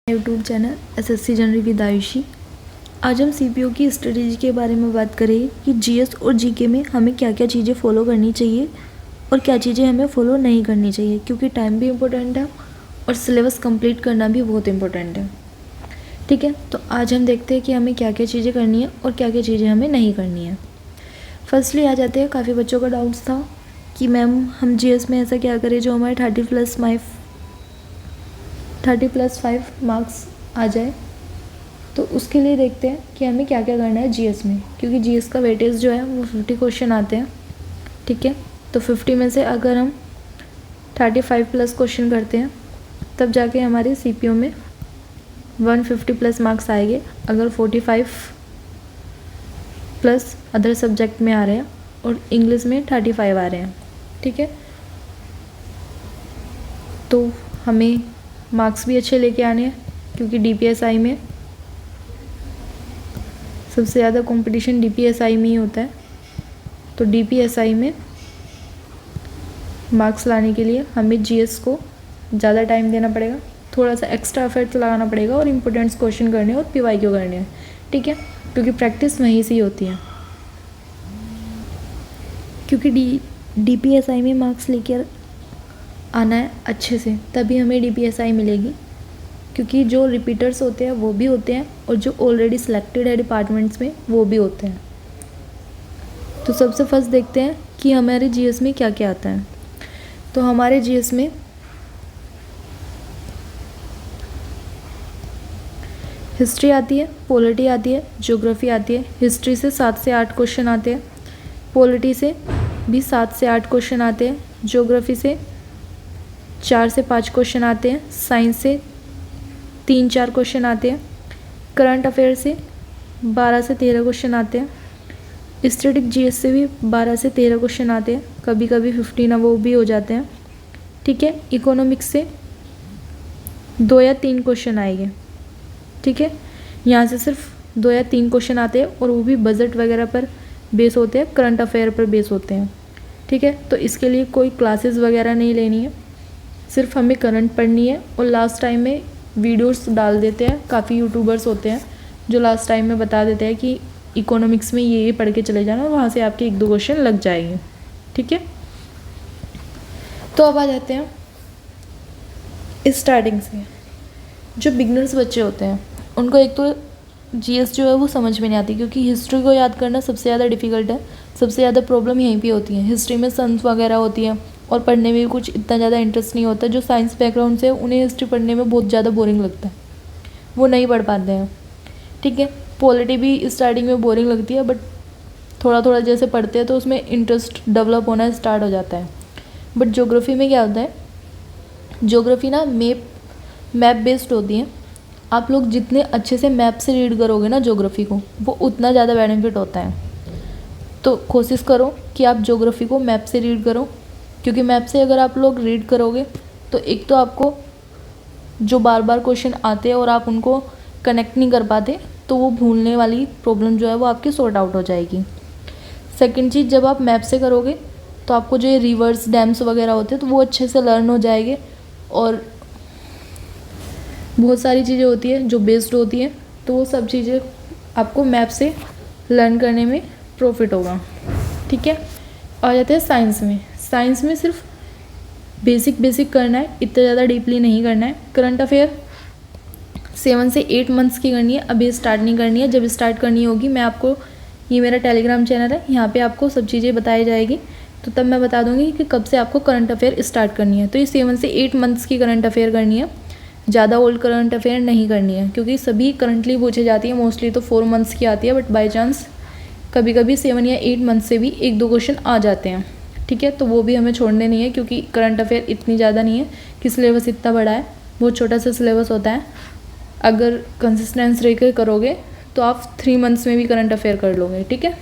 YouTube channel SSC general with Ayushi. आज हम CPO की स्ट्रेटेजी के बारे में बात करेंगे कि जीएस और जीके में हमें क्या क्या चीज़ें फॉलो करनी चाहिए और क्या चीज़ें हमें फॉलो नहीं करनी चाहिए, क्योंकि टाइम भी इम्पोर्टेंट है और सिलेबस कंप्लीट करना भी बहुत इम्पोर्टेंट है। ठीक है, तो आज हम देखते हैं कि हमें क्या क्या चीज़ें करनी है और क्या क्या चीज़ें हमें नहीं करनी है। फर्स्टली आ जाते हैं, काफ़ी बच्चों का डाउट्स था कि मैम हम जीएस में ऐसा क्या करें जो हमारे 30+5 मार्क्स आ जाए। तो उसके लिए देखते हैं कि हमें क्या क्या करना है जीएस में, क्योंकि जीएस का वेटेज जो है वो 50 क्वेश्चन आते हैं। ठीक है, तो 50 में से अगर हम 35+ क्वेश्चन करते हैं तब जाके हमारे सीपीओ में 150+ मार्क्स आएंगे, अगर 45+ अदर सब्जेक्ट में आ रहे हैं और इंग्लिश में 35 आ रहे हैं। ठीक है, तो हमें मार्क्स भी अच्छे लेके आने हैं, क्योंकि डीपीएसआई में सबसे ज़्यादा कंपटीशन डीपीएसआई में ही होता है। तो डीपीएसआई में मार्क्स लाने के लिए हमें जीएस को ज़्यादा टाइम देना पड़ेगा, थोड़ा सा एक्स्ट्रा एफर्ट लगाना पड़ेगा और इम्पोर्टेंट क्वेश्चन करने और पीवाईक्यू करने हैं। ठीक है, क्योंकि प्रैक्टिस वहीं से ही होती है, क्योंकि डीपीएसआई में मार्क्स लेकर आना है अच्छे से, तभी हमें डीपीएसआई मिलेगी। क्योंकि जो रिपीटर्स होते हैं वो भी होते हैं और जो ऑलरेडी सिलेक्टेड है डिपार्टमेंट्स में वो भी होते हैं। तो सबसे फर्स्ट देखते हैं कि हमारे जीएस में क्या क्या आता है। तो हमारे जीएस में हिस्ट्री आती है, पॉलिटी आती है, ज्योग्राफी आती है। हिस्ट्री से 7 से 8 क्वेश्चन आते हैं, पॉलिटी से भी 7 से 8 क्वेश्चन आते हैं, ज्योग्राफी से 4 से 5 क्वेश्चन आते हैं, साइंस से 3-4 क्वेश्चन आते हैं, करंट अफेयर से 12 से 13 क्वेश्चन आते हैं, स्टैटिक जीएस से भी 12 से 13 क्वेश्चन आते हैं, कभी कभी 15 वो भी हो जाते हैं। ठीक है, इकोनॉमिक्स से 2 या 3 क्वेश्चन आएंगे। ठीक है, यहाँ से सिर्फ 2 या 3 क्वेश्चन आते हैं और वो भी बजट वगैरह पर बेस होते हैं, करंट अफेयर पर बेस होते हैं। ठीक है, तो इसके लिए कोई क्लासेस वगैरह नहीं लेनी है, सिर्फ हमें करंट पढ़नी है। और लास्ट टाइम में वीडियोस डाल देते हैं, काफ़ी यूट्यूबर्स होते हैं जो लास्ट टाइम में बता देते हैं कि इकोनॉमिक्स में ये पढ़ के चले जाना और वहाँ से आपके 1-2 क्वेश्चन लग जाएंगे। ठीक है, तो अब आ जाते हैं स्टार्टिंग से। जो बिगनर्स बच्चे होते हैं उनको एक तो जीएस जो है वो समझ में नहीं आती, क्योंकि हिस्ट्री को याद करना सबसे ज़्यादा डिफ़िकल्ट है। सबसे ज़्यादा प्रॉब्लम यहीं पे होती है, हिस्ट्री में सन्स वगैरह होती है और पढ़ने में भी कुछ इतना ज़्यादा इंटरेस्ट नहीं होता। जो साइंस बैकग्राउंड से उन्हें हिस्ट्री पढ़ने में बहुत ज़्यादा बोरिंग लगता है, वो नहीं पढ़ पाते हैं। ठीक है, पॉलिटी भी स्टार्टिंग में बोरिंग लगती है, बट थोड़ा थोड़ा जैसे पढ़ते हैं तो उसमें इंटरेस्ट डेवलप होना स्टार्ट हो जाता है। बट ज्योग्राफी में क्या होता है, ज्योग्राफी ना मैप बेस्ड होती है। आप लोग जितने अच्छे से मैप से रीड करोगे ना ज्योग्राफी को, वो उतना ज़्यादा बेनिफिट होता है। तो कोशिश करो कि आप ज्योग्राफी को मैप से रीड करो, क्योंकि मैप से अगर आप लोग रीड करोगे तो एक तो आपको जो बार बार क्वेश्चन आते हैं और आप उनको कनेक्ट नहीं कर पाते, तो वो भूलने वाली प्रॉब्लम जो है वो आपकी सॉर्ट आउट हो जाएगी। सेकंड चीज़, जब आप मैप से करोगे तो आपको जो ये रिवर्स डैम्स वगैरह होते हैं तो वो अच्छे से लर्न हो जाएंगे, और बहुत सारी चीज़ें होती है जो बेस्ड होती हैं, तो वो सब चीज़ें आपको मैप से लर्न करने में प्रॉफिट होगा। ठीक है, आ जाते हैं साइंस में। साइंस में सिर्फ बेसिक करना है, इतना ज़्यादा डीपली नहीं करना है। करंट अफेयर 7 से 8 मंथ्स की करनी है, अभी स्टार्ट नहीं करनी है। जब स्टार्ट करनी होगी मैं आपको, ये मेरा टेलीग्राम चैनल है, यहाँ पे आपको सब चीज़ें बताई जाएगी, तो तब मैं बता दूँगी कि कब से आपको करंट अफेयर स्टार्ट करनी है। तो ये 7 से 8 मंथ्स की करंट अफेयर करनी है, ज़्यादा ओल्ड करंट अफेयर नहीं करनी है, क्योंकि सभी करंटली पूछे जाती है। मोस्टली तो 4 मंथ्स की आती है, बट बाई चांस कभी कभी 7 या 8 मंथ से भी 1-2 क्वेश्चन आ जाते हैं। ठीक है, तो वो भी हमें छोड़ने नहीं है, क्योंकि करंट अफेयर इतनी ज़्यादा नहीं है कि सिलेबस इतना बड़ा है, बहुत छोटा सा सिलेबस होता है। अगर कंसिस्टेंस रहकर करोगे तो आप 3 मंथ्स में भी करंट अफेयर कर लोगे। ठीक है,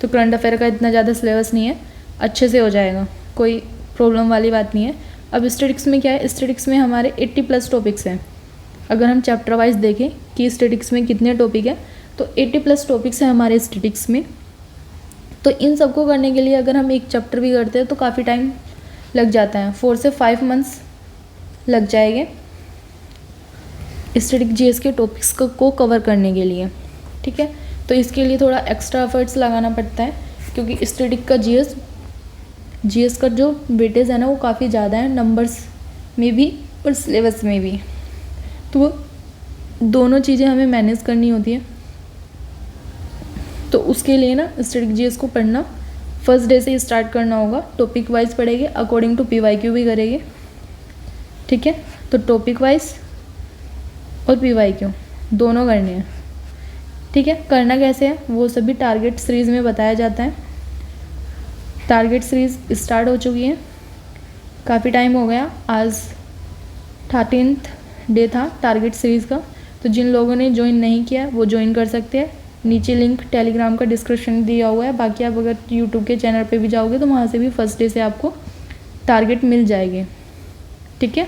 तो करंट अफेयर का इतना ज़्यादा सिलेबस नहीं है, अच्छे से हो जाएगा, कोई प्रॉब्लम वाली बात नहीं है। अब स्टैटिक्स में क्या है, स्टैटिक्स में हमारे 80+ टॉपिक्स हैं। अगर हम चैप्टर वाइज देखें कि स्टैटिक्स में कितने टॉपिक हैं, तो 80+ टॉपिक्स हैं हमारे स्टैटिक्स में। तो इन सबको करने के लिए अगर हम एक चैप्टर भी करते हैं तो काफ़ी टाइम लग जाता है, 4 से 5 मंथ्स लग जाएंगे। स्टैटिक जीएस के टॉपिक्स को कवर करने के लिए, ठीक है। तो इसके लिए थोड़ा एक्स्ट्रा एफर्ट्स लगाना पड़ता है, क्योंकि स्टैटिक का जीएस का जो वेटेज है ना वो काफ़ी ज़्यादा है, नंबर्स में भी और सिलेबस में भी। तो वो दोनों चीज़ें हमें मैनेज करनी होती है। तो उसके लिए ना स्टैटिक जीएस को पढ़ना फर्स्ट डे से ही स्टार्ट करना होगा। टॉपिक वाइज पढ़ेंगे, अकॉर्डिंग टू पीवाईक्यू भी करेंगे, ठीक है। तो टॉपिक वाइज और पीवाईक्यू दोनों करने हैं, ठीक है। करना कैसे है वो सभी टारगेट सीरीज़ में बताया जाता है। टारगेट सीरीज़ स्टार्ट हो चुकी है, काफ़ी टाइम हो गया, आज 13th डे था टारगेट सीरीज़ का। तो जिन लोगों ने ज्वाइन नहीं किया वो ज्वाइन कर सकते हैं। नीचे लिंक टेलीग्राम का डिस्क्रिप्शन दिया हुआ है। बाकी आप अगर यूट्यूब के चैनल पे भी जाओगे तो वहाँ से भी फर्स्ट डे से आपको टारगेट मिल जाएंगे, ठीक है।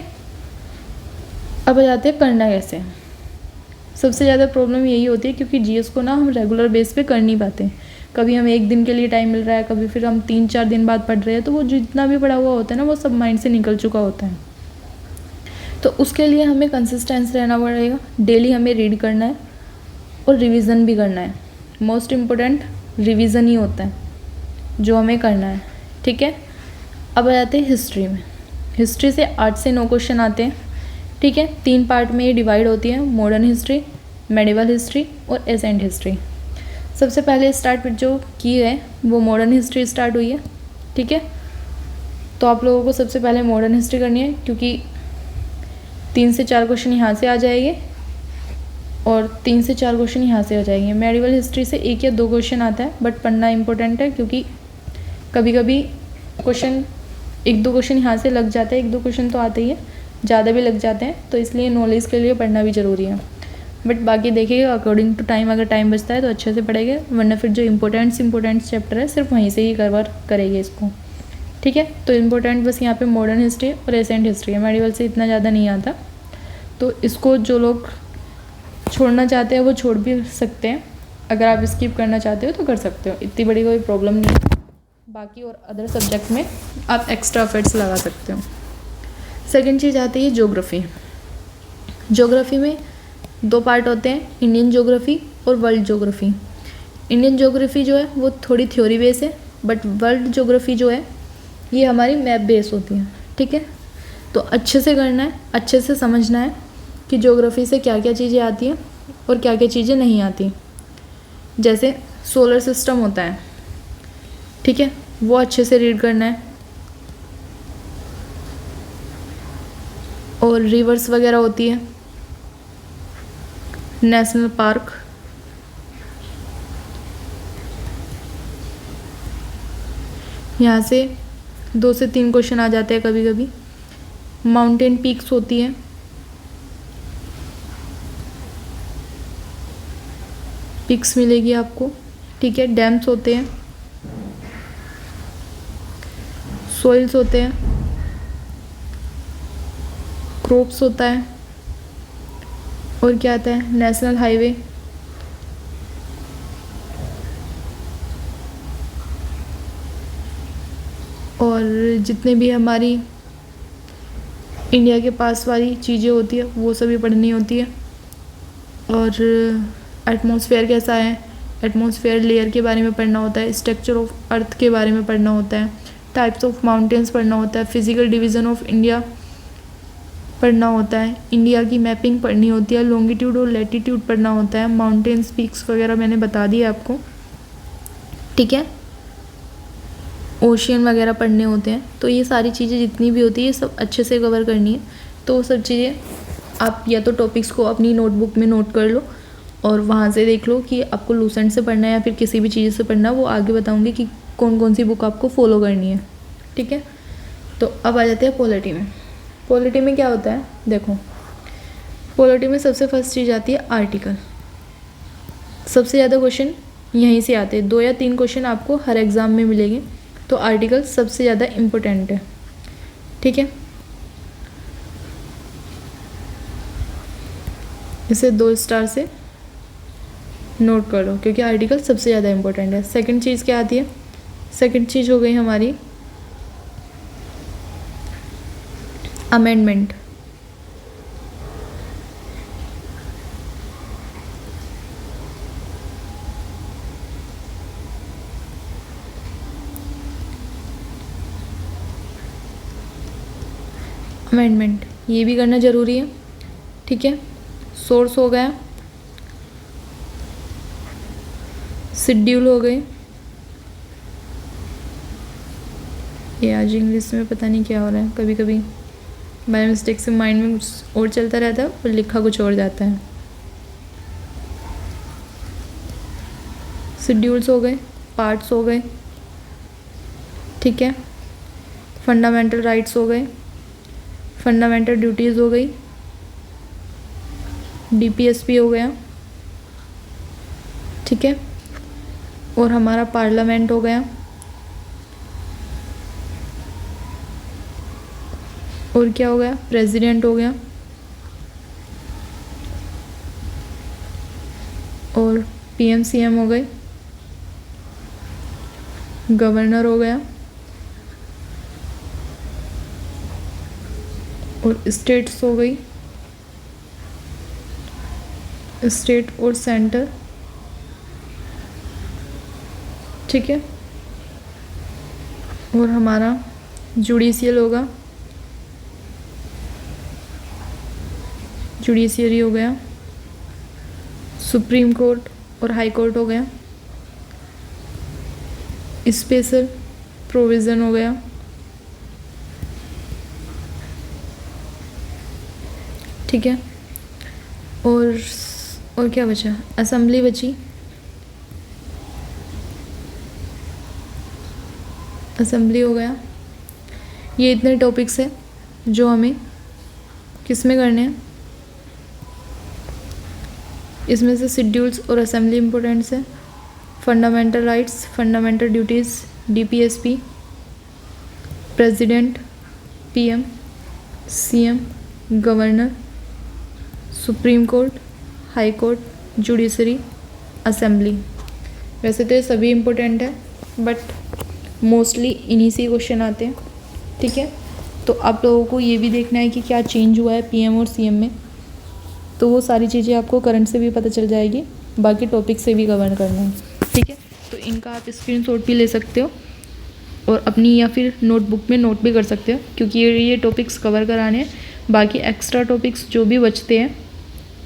अब आ जाते हैं करना कैसे। सबसे ज़्यादा प्रॉब्लम यही होती है क्योंकि जीएस को ना हम रेगुलर बेस पे कर नहीं पाते। कभी हमें एक दिन के लिए टाइम मिल रहा है, कभी फिर हम 3-4 दिन बाद पढ़ रहे हैं, तो वो जितना भी पढ़ा हुआ होता है ना वो सब माइंड से निकल चुका होता है। तो उसके लिए हमें कंसिस्टेंस रहना पड़ेगा। डेली हमें रीड करना है और रिवीजन भी करना है। मोस्ट इम्पोर्टेंट रिवीजन ही होता है जो हमें करना है, ठीक है। अब आ जाते हैं हिस्ट्री में। हिस्ट्री से 8 से 9 क्वेश्चन आते हैं, ठीक है। 3 पार्ट में ये डिवाइड होती है, मॉडर्न हिस्ट्री, मेडिवल हिस्ट्री और एसेंट हिस्ट्री। सबसे पहले स्टार्ट जो की है वो मॉडर्न हिस्ट्री स्टार्ट हुई है, ठीक है। तो आप लोगों को सबसे पहले मॉडर्न हिस्ट्री करनी है, क्योंकि 3 से 4 क्वेश्चन यहाँ से आ जाएंगे और 3 से 4 क्वेश्चन यहाँ से हो जाएंगे। मेडिवल हिस्ट्री से 1 या 2 क्वेश्चन आता है, बट पढ़ना इंपॉर्टेंट है, क्योंकि कभी कभी क्वेश्चन 1-2 क्वेश्चन यहाँ से लग जाते हैं, 1-2 क्वेश्चन तो आते ही है, ज़्यादा भी लग जाते हैं, तो इसलिए नॉलेज के लिए पढ़ना भी ज़रूरी है। बट बाकी देखिएगा अकॉर्डिंग टू टाइम, अगर टाइम बचता है तो अच्छे से पढ़ेंगे, वरना फिर जो इंपॉर्टेंट चैप्टर है सिर्फ वहीं से ही कवर करेंगे इसको, ठीक है। तो इम्पोर्टेंट बस यहाँ पे मॉडर्न हिस्ट्री और एसेंट हिस्ट्री है। मेडिवल से इतना ज़्यादा नहीं आता, तो इसको जो लोग छोड़ना चाहते हैं वो छोड़ भी सकते हैं। अगर आप स्किप करना चाहते हो तो कर सकते हो, इतनी बड़ी कोई प्रॉब्लम नहीं है। बाकी और अदर सब्जेक्ट में आप एक्स्ट्रा एफर्ट्स लगा सकते हो। सेकेंड चीज़ आती है ज्योग्राफी। ज्योग्राफी में 2 पार्ट होते हैं, इंडियन ज्योग्राफी और वर्ल्ड ज्योग्राफी। इंडियन ज्योग्राफी जो है वो थोड़ी थ्योरी बेस है, बट वर्ल्ड ज्योग्राफी जो है ये हमारी मैप बेस होती है, ठीक है। तो अच्छे से करना है, अच्छे से समझना है कि ज्योग्राफी से क्या क्या चीज़ें आती हैं और क्या क्या चीज़ें नहीं आती। जैसे सोलर सिस्टम होता है, ठीक है, वो अच्छे से रीड करना है। और रिवर्स वगैरह होती है, नेशनल पार्क, यहाँ से 2 से 3 क्वेश्चन आ जाते हैं कभी कभी। माउंटेन पीक्स होती है, पिक्स मिलेगी आपको, ठीक है। डैम्स होते हैं, सोइल्स होते हैं, क्रॉप्स होता है, और क्या आता है, नेशनल हाईवे, और जितने भी हमारी इंडिया के पास वाली चीज़ें होती है वो सभी पढ़नी होती है। और एटमॉस्फेयर कैसा है, एटमॉस्फेयर लेयर के बारे में पढ़ना होता है, स्ट्रक्चर ऑफ अर्थ के बारे में पढ़ना होता है, टाइप्स ऑफ माउंटेन्स पढ़ना होता है, फिजिकल डिवीज़न ऑफ इंडिया पढ़ना होता है, इंडिया की मैपिंग पढ़नी होती है, लॉन्गिट्यूड और लैटिट्यूड पढ़ना होता है, माउंटेन्स पीक्स वगैरह मैंने बता दिया आपको, ठीक है। ओशियन वगैरह पढ़ने होते हैं। तो ये सारी चीज़ें जितनी भी होती है ये सब अच्छे से कवर करनी है। तो वो सब चीज़ें आप या तो टॉपिक्स को अपनी नोटबुक में नोट कर लो और वहाँ से देख लो कि आपको लूसेंट से पढ़ना है या फिर किसी भी चीज़ से पढ़ना है, वो आगे बताऊँगी कि कौन कौन सी बुक आपको फॉलो करनी है, ठीक है। तो अब आ जाते हैं पॉलिटी में। पॉलिटी में क्या होता है, देखो पॉलिटी में सबसे फर्स्ट चीज़ आती है आर्टिकल। सबसे ज़्यादा क्वेश्चन यहीं से आते हैं, 2 या 3 क्वेश्चन आपको हर एग्ज़ाम में मिलेंगे। तो आर्टिकल सबसे ज़्यादा इम्पोर्टेंट है, ठीक है। इसे 2 स्टार से नोट कर लो क्योंकि आर्टिकल सबसे ज़्यादा इम्पोर्टेंट है। सेकंड चीज़ क्या आती है, सेकंड चीज़ हो गई हमारी अमेंडमेंट। अमेंडमेंट ये भी करना ज़रूरी है, ठीक है। सोर्स हो गया, शेड्यूल हो गए। ये आज इंग्लिश में पता नहीं क्या हो रहा है, कभी कभी बाय मिस्टेक से माइंड में कुछ और चलता रहता है और लिखा कुछ और जाता है। शेड्यूल्स हो गए, पार्ट्स हो गए, ठीक है। फंडामेंटल राइट्स हो गए, फंडामेंटल ड्यूटीज़ हो गई, डीपीएसपी हो गया, ठीक है। और हमारा पार्लियामेंट हो गया, और क्या हो गया, प्रेसिडेंट हो गया, और पीएम सीएम हो गए, गवर्नर हो गया, और स्टेट्स हो गई, स्टेट और सेंटर, ठीक है। और हमारा जुडिशियल होगा, जुडिशरी हो गया, सुप्रीम कोर्ट और हाई कोर्ट हो गया, स्पेशल प्रोविज़न हो गया, ठीक है। और क्या बचा, असेंबली बची, असेंबली हो गया। ये इतने टॉपिक्स हैं जो हमें किस में करने हैं, इसमें से शेड्यूल्स और असेंबली इम्पोर्टेंट्स है, fundamental rights, fundamental duties, DPSP, president, PM, CM, governor, supreme court, high court, judiciary, assembly. वैसे तो ये सभी इम्पोर्टेंट है बट मोस्टली इन्हीं से क्वेश्चन आते हैं, ठीक है। तो आप लोगों को ये भी देखना है कि क्या चेंज हुआ है पीएम और सीएम में, तो वो सारी चीज़ें आपको करंट से भी पता चल जाएगी, बाकी टॉपिक से भी कवर करना है, ठीक है। तो इनका आप स्क्रीनशॉट भी ले सकते हो और अपनी या फिर नोटबुक में नोट भी कर सकते हो, क्योंकि ये टॉपिक्स कवर कराने हैं। बाकी एक्स्ट्रा टॉपिक्स जो भी बचते हैं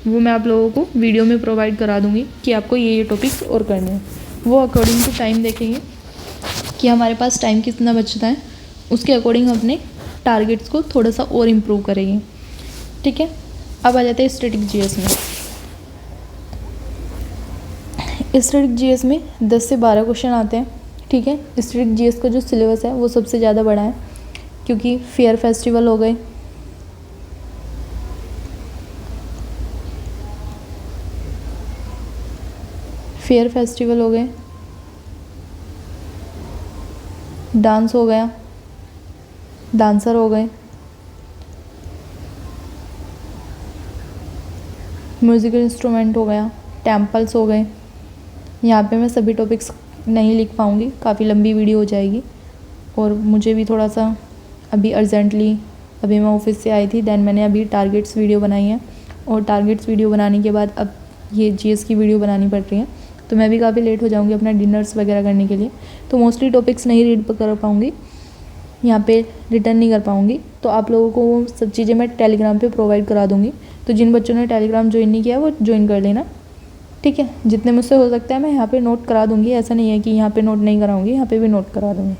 वो मैं आप लोगों को वीडियो में प्रोवाइड करा दूँगी कि आपको ये टॉपिक्स और करने हैं। वो अकॉर्डिंग टू टाइम देखेंगे कि हमारे पास टाइम कितना बचता है, उसके अकॉर्डिंग अपने टारगेट्स को थोड़ा सा और इम्प्रूव करेंगे, ठीक है। अब आ जाते हैं स्टैटिक जीएस में। स्टैटिक जीएस में 10 से 12 क्वेश्चन आते हैं, ठीक है। स्टैटिक जीएस का जो सिलेबस है वो सबसे ज़्यादा बड़ा है, क्योंकि फेयर फेस्टिवल हो गए, फेयर फेस्टिवल हो गए, डांस हो गया, डांसर हो गए, म्यूज़िकल इंस्ट्रूमेंट हो गया, टेम्पल्स हो गए। यहाँ पे मैं सभी टॉपिक्स नहीं लिख पाऊँगी, काफ़ी लंबी वीडियो हो जाएगी, और मुझे भी थोड़ा सा अभी अर्जेंटली, अभी मैं ऑफिस से आई थी, देन मैंने अभी टारगेट्स वीडियो बनाई है, और टारगेट्स वीडियो बनाने के बाद अब ये जीएस की वीडियो बनानी पड़ रही है, तो मैं भी काफ़ी लेट हो जाऊँगी अपना डिनर्स वगैरह करने के लिए, तो मोस्टली टॉपिक्स नहीं रीड कर पाऊँगी, यहाँ पे रिटर्न नहीं कर पाऊँगी। तो आप लोगों को वो सब चीज़ें मैं टेलीग्राम पे प्रोवाइड करा दूँगी, तो जिन बच्चों ने टेलीग्राम ज्वाइन नहीं किया वो ज्वाइन कर लेना, ठीक है। जितने मुझसे हो सकता है मैं यहाँ पे नोट करा दूँगी, ऐसा नहीं है कि यहाँ पे नोट नहीं कराऊँगी, यहाँ पे भी नोट करा दूँगी,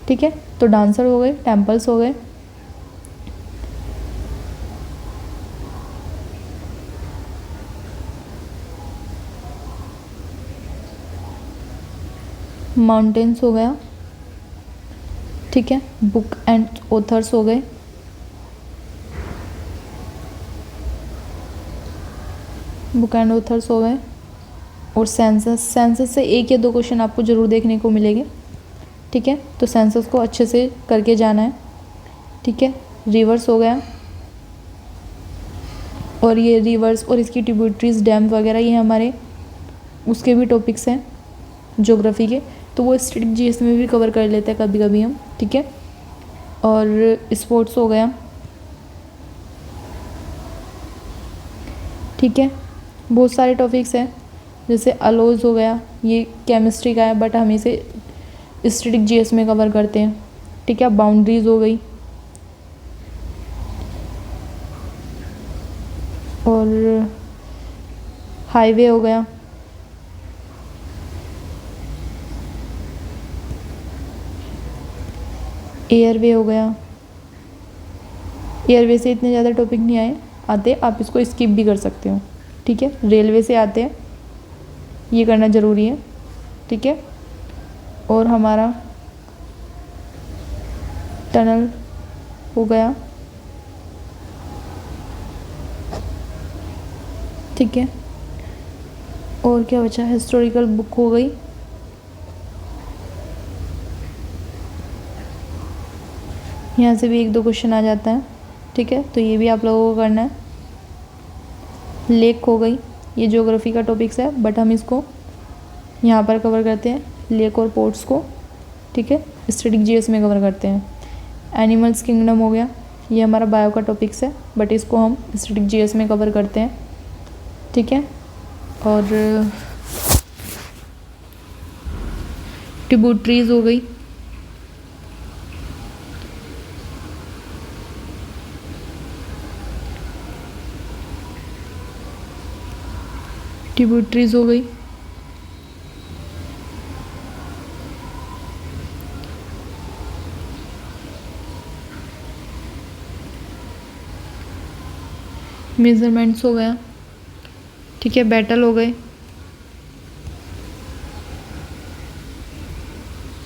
ठीक है। तो डांसर हो गए, टेम्पल्स हो गए, माउंटेन्स हो गया, ठीक है। बुक एंड ऑथर्स हो गए, बुक एंड ऑथर्स हो गए, और सेंसस से 1 या 2 क्वेश्चन आपको ज़रूर देखने को मिलेंगे, ठीक है। तो सेंसस को अच्छे से करके जाना है, ठीक है। रिवर्स हो गया, और ये रिवर्स और इसकी ट्रिब्यूटरीज, डैम वगैरह ये हमारे उसके भी टॉपिक्स हैं ज्योग्राफी के, तो वो स्टैटिक जीएस में भी कवर कर लेते हैं कभी कभी हम, ठीक है। और स्पोर्ट्स हो गया, ठीक है। बहुत सारे टॉपिक्स हैं, जैसे अलोज हो गया, ये केमिस्ट्री का है बट हम इसे स्टैटिक जीएस में कवर करते हैं, ठीक है। बाउंड्रीज हो गई, और हाईवे हो गया, एयरवे हो गया। एयरवे से इतने ज़्यादा टॉपिक नहीं आते, आप इसको स्किप भी कर सकते हो, ठीक है। रेलवे से आते हैं, ये करना ज़रूरी है, ठीक है। और हमारा टनल हो गया, ठीक है। और क्या बचा, हिस्टोरिकल बुक हो गई, यहाँ से भी 1-2 क्वेश्चन आ जाता है, ठीक है। तो ये भी आप लोगों को करना है। लेक हो गई, ये ज्योग्राफी का टॉपिक्स है, बट हम इसको यहाँ पर कवर करते हैं, लेक और पोर्ट्स को, ठीक है। स्टैटिक जीएस में कवर करते हैं। एनिमल्स किंगडम हो गया, ये हमारा बायो का टॉपिक्स है, बट इसको हम स्टैटिक जीएस में कवर करते हैं, ठीक है। और ट्रिब्यूटरीज हो गई, ट्रिब्यूटरीज हो गई, मेजरमेंट्स हो गया, ठीक है। बैटल हो गए,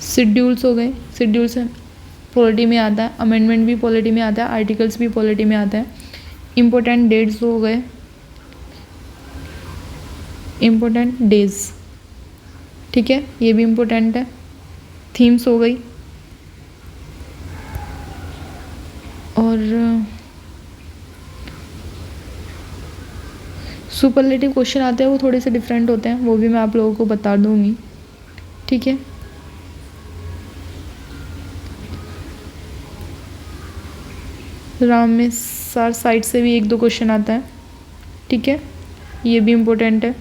शेड्यूल्स हो गए, शेड्यूल्स पॉलिटी में आता है, अमेंडमेंट भी पॉलिटी में आता है, आर्टिकल्स भी पॉलिटी में आता है। इम्पोर्टेंट डेट्स हो गए, इम्पोर्टेंट डेज, ठीक है, ये भी इम्पोर्टेंट है। थीम्स हो गई, और सुपरलेटिव क्वेश्चन आते हैं, वो थोड़े से डिफरेंट होते हैं, वो भी मैं आप लोगों को बता दूंगी, ठीक है। रामेसर साइट से भी 1-2 क्वेश्चन आता है, ठीक है, ये भी इम्पोर्टेंट है।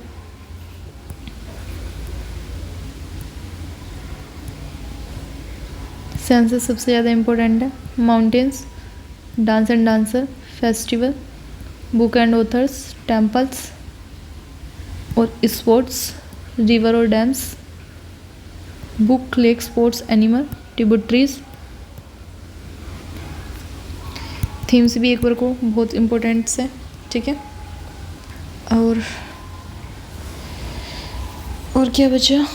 सेंसस सबसे ज़्यादा इम्पोर्टेंट है। Mountains, dance and dancer, festival, book and authors, temples और स्पोर्ट्स, रिवर और dams, book, lake, sports, animal, tributaries. Themes भी एक बार को बहुत इम्पोर्टेंट्स है, ठीक है। और क्या बचा,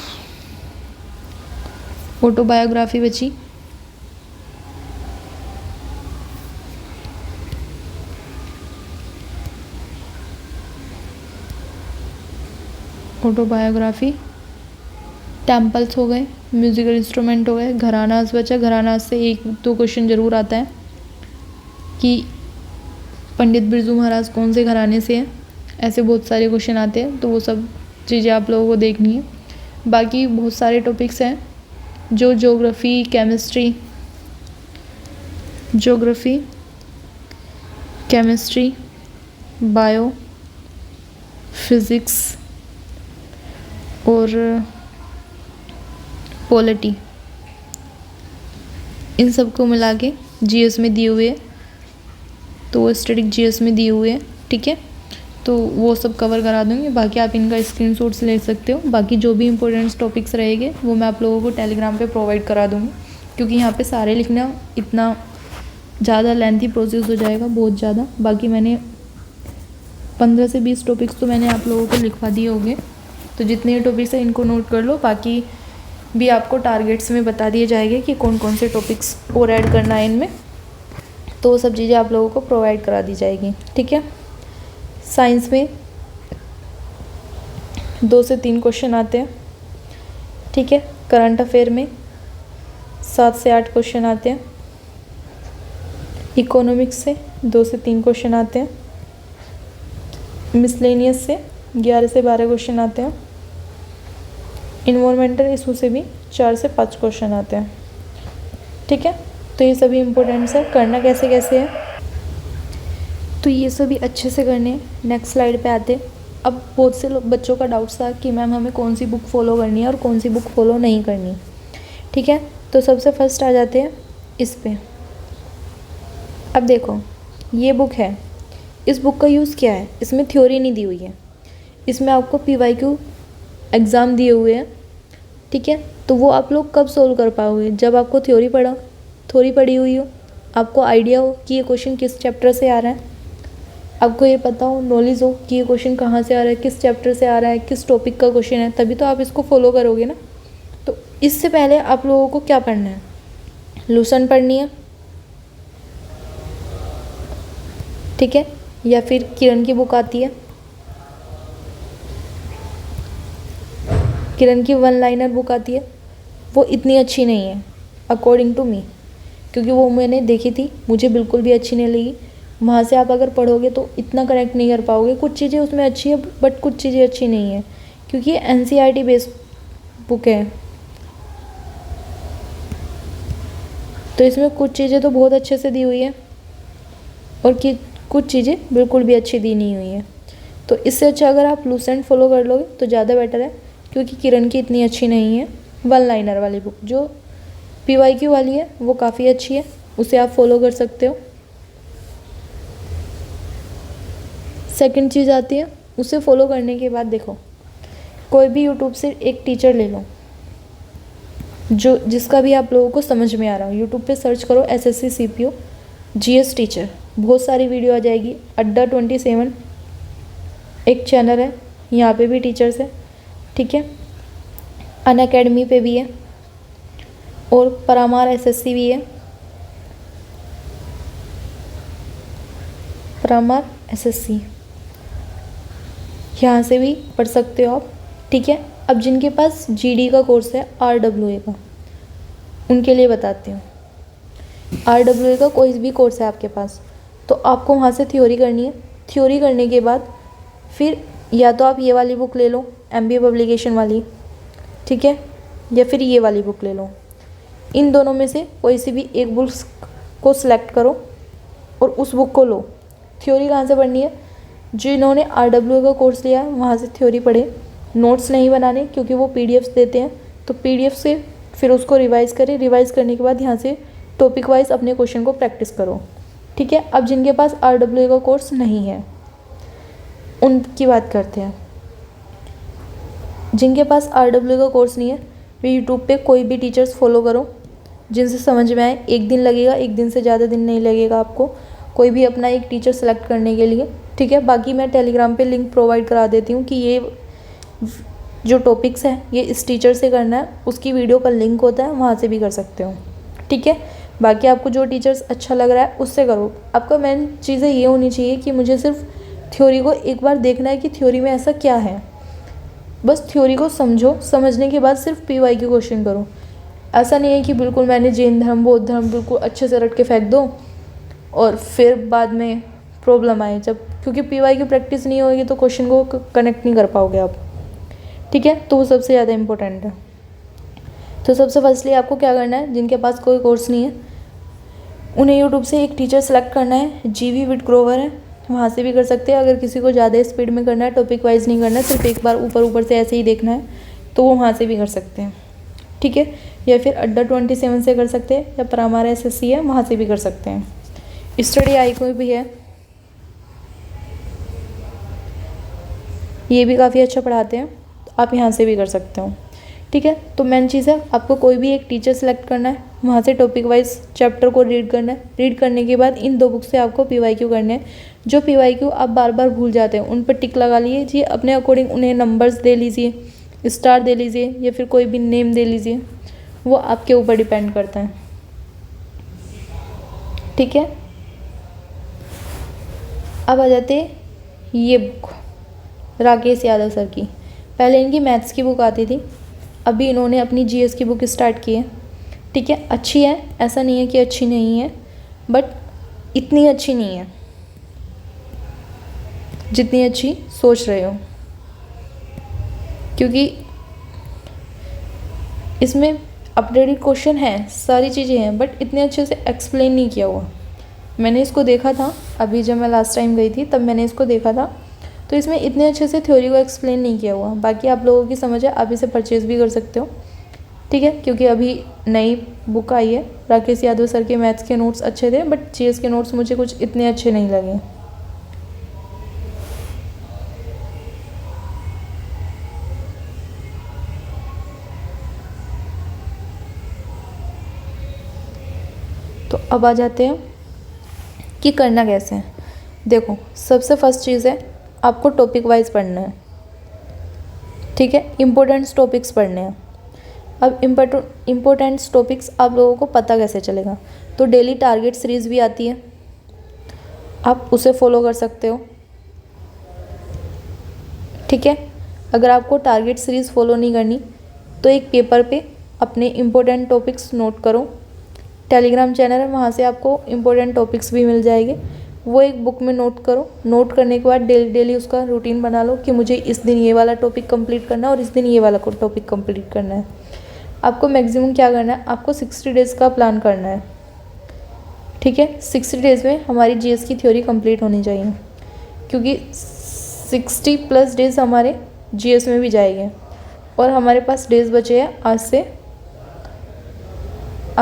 ऑटोबायोग्राफी बची, ऑटोबायोग्राफी। टेम्पल्स हो गए, म्यूजिकल इंस्ट्रूमेंट हो गए, घरानास बचा। घरानास से 1-2 क्वेश्चन ज़रूर आता है कि पंडित बिरजू महाराज कौन से घराने से हैं, ऐसे बहुत सारे क्वेश्चन आते हैं, तो वो सब चीज़ें आप लोगों को देखनी है। बाकी बहुत सारे टॉपिक्स हैं जो ज्योग्राफी, केमिस्ट्री, बायो, फिज़िक्स और पॉलिटी, इन सबको मिला के जीएस में दिए हुए, तो वो स्टैटिक जीएस में दिए हुए हैं, ठीक है। तो वो सब कवर करा दूँगी, बाकी आप इनका स्क्रीनशॉट्स ले सकते हो। बाकी जो भी इंपॉर्टेंट टॉपिक्स रहेंगे वो मैं आप लोगों को टेलीग्राम पे प्रोवाइड करा दूँगी, क्योंकि यहाँ पे सारे लिखना इतना ज़्यादा लेंथी प्रोसेस हो जाएगा, बहुत ज़्यादा। बाकी मैंने 15 से 20 टॉपिक्स तो मैंने आप लोगों को लिखवा दिए होंगे, तो जितने टॉपिक्स हैं इनको नोट कर लो। बाकी भी आपको टारगेट्स में बता दिए जाएंगे कि कौन कौन से टॉपिक्स और ऐड करना है इनमें, तो वो सब चीज़ें आप लोगों को प्रोवाइड करा दी जाएगी, ठीक है। साइंस में 2 से 3 क्वेश्चन आते हैं, ठीक है। करंट अफेयर में 7 से 8 क्वेश्चन आते हैं। इकोनॉमिक्स से 2 से 3 क्वेश्चन आते हैं। मिसलेनियस से 11 से 12 क्वेश्चन आते हैं। इन्वायरमेंटल इशू से भी 4 से 5 क्वेश्चन आते हैं, ठीक है। तो ये सभी इम्पोर्टेंट्स है। करना कैसे कैसे है, तो ये सभी अच्छे से करने हैं। नेक्स्ट स्लाइड पे आते। अब बहुत से बच्चों का डाउट्स था कि मैम हमें कौन सी बुक फॉलो करनी है और कौन सी बुक फॉलो नहीं करनी, ठीक है। तो सबसे फर्स्ट आ जाते हैं इस पे। अब देखो, ये बुक है, इस बुक का यूज़ क्या है, इसमें थ्योरी नहीं दी हुई है, इसमें आपको PYQ एग्ज़ाम दिए हुए हैं, ठीक है। तो वो आप लोग कब सोल्व कर पाओगे, जब आपको थ्योरी पढ़ी हुई हो, आपको आइडिया हो कि ये क्वेश्चन किस चैप्टर से आ रहा है, आपको ये पता हो, नॉलेज हो कि ये क्वेश्चन कहाँ से आ रहा है, किस चैप्टर से आ रहा है, किस टॉपिक का क्वेश्चन है, तभी तो आप इसको फॉलो करोगे ना। तो इससे पहले आप लोगों को क्या पढ़ना है, लूसन पढ़नी है, ठीक है, या फिर किरण की बुक आती है, किरण की वन लाइनर बुक आती है, वो इतनी अच्छी नहीं है अकॉर्डिंग टू मी, क्योंकि वो मैंने देखी थी, मुझे बिल्कुल भी अच्छी नहीं लगी। वहाँ से आप अगर पढ़ोगे तो इतना कनेक्ट नहीं कर पाओगे, कुछ चीज़ें उसमें अच्छी है बट कुछ चीज़ें अच्छी नहीं है, क्योंकि ये NCERT बेस्ड बुक है। तो इसमें कुछ चीज़ें तो बहुत अच्छे से दी हुई है और कि कुछ चीज़ें बिल्कुल भी अच्छी दी नहीं हुई है। तो इससे अच्छा अगर आप लूसेंट फॉलो कर लोगे तो ज़्यादा बेटर है, क्योंकि किरण की इतनी अच्छी नहीं है। वन लाइनर वाली बुक जो PYQ वाली है वो काफ़ी अच्छी है, उसे आप फॉलो कर सकते हो। सेकंड चीज़ आती है, उसे फॉलो करने के बाद देखो, कोई भी यूट्यूब से एक टीचर ले लो जो जिसका भी आप लोगों को समझ में आ रहा हो। यूट्यूब पे सर्च करो SSC CPO GS टीचर, बहुत सारी वीडियो आ जाएगी। अड्डा 27 एक चैनल है, यहाँ पे भी टीचर्स है, ठीक है। अनअकैडमी पे भी है और परामार SSC भी है, परामार SSC, यहाँ से भी पढ़ सकते हो आप, ठीक है। अब जिनके पास GD का कोर्स है, RWA का, उनके लिए बताती हूँ। RWA का कोई भी कोर्स है आपके पास, तो आपको वहाँ से थ्योरी करनी है। थ्योरी करने के बाद फिर या तो आप ये वाली बुक ले लो, MBA पब्लिकेशन वाली, ठीक है, या फिर ये वाली बुक ले लो। इन दोनों में से कोई सी भी एक बुक को सिलेक्ट करो और उस बुक को लो। थ्योरी कहाँ से पढ़नी है, जिन्होंने RWA का कोर्स लिया है वहाँ से थ्योरी पढ़े, नोट्स नहीं बनाने, क्योंकि वो PDFs देते हैं, तो PDF से फिर उसको रिवाइज़ करें। रिवाइज़ करने के बाद यहाँ से टॉपिक वाइज अपने क्वेश्चन को प्रैक्टिस करो, ठीक है। अब जिनके पास RWA का कोर्स नहीं है उनकी बात करते हैं। जिनके पास RWA का कोर्स नहीं है वे यूट्यूब पे कोई भी टीचर्स फॉलो करो जिनसे समझ में आए। एक दिन लगेगा, एक दिन से ज़्यादा दिन नहीं लगेगा आपको कोई भी अपना एक टीचर सेलेक्ट करने के लिए, ठीक है। बाकी मैं टेलीग्राम पे लिंक प्रोवाइड करा देती हूँ कि ये जो टॉपिक्स हैं ये इस टीचर से करना है, उसकी वीडियो का लिंक होता है, वहाँ से भी कर सकते हो, ठीक है। बाकी आपको जो टीचर्स अच्छा लग रहा है उससे करो। आपका मेन चीज़ें ये होनी चाहिए कि मुझे सिर्फ थ्योरी को एक बार देखना है कि थ्योरी में ऐसा क्या है, बस थ्योरी को समझो, समझने के बाद सिर्फ PYQ क्वेश्चन करो। ऐसा नहीं है कि बिल्कुल मैंने जैन धर्म बौद्ध धर्म बिल्कुल अच्छे से रट के फेंक दो और फिर बाद में प्रॉब्लम आए जब, क्योंकि PYQ प्रैक्टिस नहीं होगी तो क्वेश्चन को कनेक्ट नहीं कर पाओगे आप, ठीक है। तो वो सबसे ज़्यादा इम्पोर्टेंट है। तो सबसे फर्स्टली आपको क्या करना है, जिनके पास कोई कोर्स नहीं है उन्हें यूट्यूब से एक टीचर सेलेक्ट करना है। GV विद ग्रोवर है, वहाँ से भी कर सकते हैं। अगर किसी को ज़्यादा स्पीड में करना है, टॉपिक वाइज नहीं करना है, सिर्फ एक बार ऊपर ऊपर से ऐसे ही देखना है, तो वो वहाँ से भी कर सकते हैं, ठीक है। या फिर अड्डा 27 से कर सकते हैं, या परामार SSC है वहाँ से भी कर सकते हैं। स्टडी आई कोई भी है, ये भी काफ़ी अच्छा पढ़ाते हैं, आप यहाँ से भी कर सकते हो, ठीक है। तो मेन चीज़ है आपको कोई भी एक टीचर सेलेक्ट करना है, वहाँ से टॉपिक वाइज चैप्टर को रीड करना है। रीड करने के बाद इन 2 बुक से आपको PYQ करने हैं। जो PYQ आप बार बार भूल जाते हैं उन पर टिक लगा लीजिए, अपने अकॉर्डिंग उन्हें नंबर्स दे लीजिए, स्टार दे लीजिए, या फिर कोई भी नेम दे लीजिए, वो आपके ऊपर डिपेंड करता है, ठीक है। अब आ जाते ये बुक राकेश यादव सर की। पहले इनकी मैथ्स की बुक आती थी, अभी इन्होंने अपनी GS की बुक स्टार्ट की है, ठीक है। अच्छी है, ऐसा नहीं है कि अच्छी नहीं है, बट इतनी अच्छी नहीं है जितनी अच्छी सोच रहे हो, क्योंकि इसमें अपडेटेड क्वेश्चन हैं, सारी चीज़ें हैं, बट इतने अच्छे से एक्सप्लेन नहीं किया हुआ। मैंने इसको देखा था अभी जब मैं लास्ट टाइम गई थी, तब मैंने इसको देखा था, तो इसमें इतने अच्छे से थ्योरी को एक्सप्लेन नहीं किया हुआ। बाकी आप लोगों की समझ है, आप इसे परचेज़ भी कर सकते हो, ठीक है, क्योंकि अभी नई बुक आई है। राकेश यादव सर के मैथ्स के नोट्स अच्छे थे, बट GS के नोट्स मुझे कुछ इतने अच्छे नहीं लगे, तो अब आ जाते हैं कि करना कैसे है। देखो, सबसे फर्स्ट चीज़ है आपको टॉपिक वाइज पढ़ना है, ठीक है, इम्पोर्टेंट्स टॉपिक्स पढ़ने हैं। अब इम्पोर्टेंट्स टॉपिक्स आप लोगों को पता कैसे चलेगा, तो डेली टारगेट सीरीज़ भी आती है, आप उसे फॉलो कर सकते हो, ठीक है। अगर आपको टारगेट सीरीज़ फॉलो नहीं करनी तो एक पेपर पे अपने इम्पोर्टेंट टॉपिक्स नोट करो। टेलीग्राम चैनल है, वहाँ से आपको इम्पोर्टेंट टॉपिक्स भी मिल जाएंगे, वो एक बुक में नोट करो। नोट करने के बाद डेली उसका रूटीन बना लो कि मुझे इस दिन ये वाला टॉपिक कंप्लीट करना है और इस दिन ये वाला टॉपिक कंप्लीट करना है। आपको मैक्सिमम क्या करना है, आपको 60 डेज़ का प्लान करना है, ठीक है। 60 डेज़ में हमारी जीएस की थ्योरी कंप्लीट होनी चाहिए, क्योंकि 60+ डेज़ हमारे जीएस में भी जाएंगे और हमारे पास डेज़ बचे हैं आज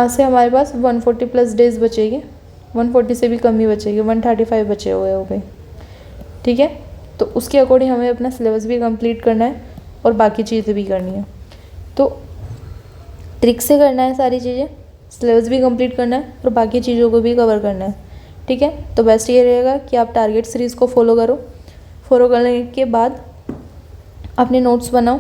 से हमारे पास 140+ डेज़ बचेंगे, 140 से भी कम ही बचेंगे, 135 बचे हुए हो गए, ठीक है। तो उसके अकॉर्डिंग हमें अपना सिलेबस भी कंप्लीट करना है और बाकी चीज़ें भी करनी है। तो ट्रिक से करना है सारी चीज़ें, सिलेबस भी कंप्लीट करना है और बाकी चीज़ों को भी कवर करना है, ठीक है। तो बेस्ट ये रहेगा कि आप टारगेट सीरीज़ को फॉलो करो। फॉलो करने के बाद अपने नोट्स बनाओ।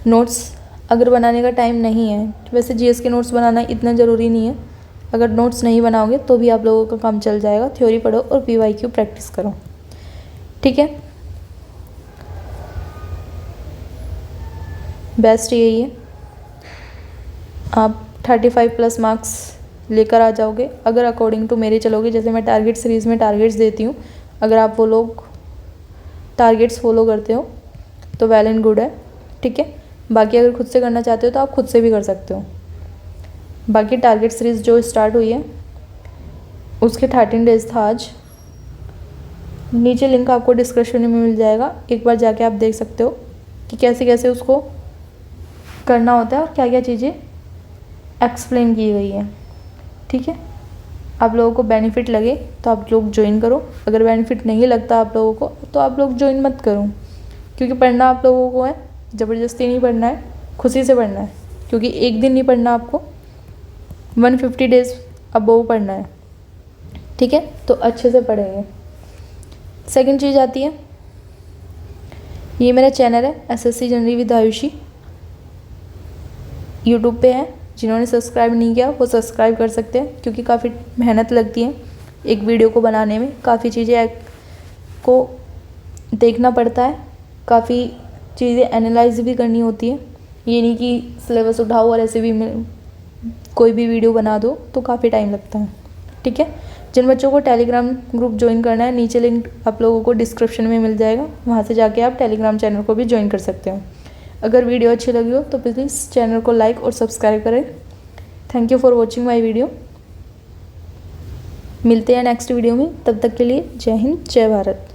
नोट्स अगर बनाने का टाइम नहीं है, वैसे जीएस के नोट्स बनाना इतना ज़रूरी नहीं है, अगर नोट्स नहीं बनाओगे तो भी आप लोगों का काम चल जाएगा। थ्योरी पढ़ो और पीवाईक्यू प्रैक्टिस करो, ठीक है। बेस्ट यही है, आप 35+ मार्क्स लेकर आ जाओगे अगर अकॉर्डिंग टू मेरे चलोगे। जैसे मैं टारगेट सीरीज़ में टारगेट्स देती हूँ, अगर आप वो लोग टारगेट्स फॉलो करते हो तो वेल एंड गुड है, ठीक है। बाकी अगर खुद से करना चाहते हो तो आप खुद से भी कर सकते हो। बाकी टारगेट सीरीज़ जो स्टार्ट हुई है उसके 13 डेज़ था आज। नीचे लिंक आपको डिस्क्रिप्शन में मिल जाएगा, एक बार जाके आप देख सकते हो कि कैसे कैसे उसको करना होता है और क्या क्या चीज़ें एक्सप्लेन की गई है, ठीक है। आप लोगों को बेनिफिट लगे तो आप लोग ज्वाइन करो, अगर बेनिफिट नहीं लगता आप लोगों को तो आप लोग ज्वाइन मत करो, क्योंकि पढ़ना आप लोगों को है, ज़बरदस्ती नहीं पढ़ना है, खुशी से पढ़ना है। क्योंकि एक दिन नहीं पढ़ना, आपको 150 डेज़ अब वो पढ़ना है, ठीक है। तो अच्छे से पढ़ेंगे। सेकंड चीज़ आती है, ये मेरा चैनल है SSC general with Ayushi, YouTube पे है। जिन्होंने सब्सक्राइब नहीं किया वो सब्सक्राइब कर सकते हैं, क्योंकि काफ़ी मेहनत लगती है एक वीडियो को बनाने में, काफ़ी चीज़ें को देखना पड़ता है, काफ़ी चीज़ें एनालाइज भी करनी होती है। ये नहीं कि सिलेबस उठाओ और ऐसे भी कोई भी वीडियो बना दो, तो काफ़ी टाइम लगता है, ठीक है। जिन बच्चों को टेलीग्राम ग्रुप ज्वाइन करना है, नीचे लिंक आप लोगों को डिस्क्रिप्शन में मिल जाएगा, वहाँ से जाके आप टेलीग्राम चैनल को भी ज्वाइन कर सकते हो। अगर वीडियो अच्छी लगी हो तो प्लीज़ चैनल को लाइक और सब्सक्राइब करें। Thank you for watching my video. मिलते हैं नेक्स्ट वीडियो में, तब तक के लिए जय हिंद, जय भारत।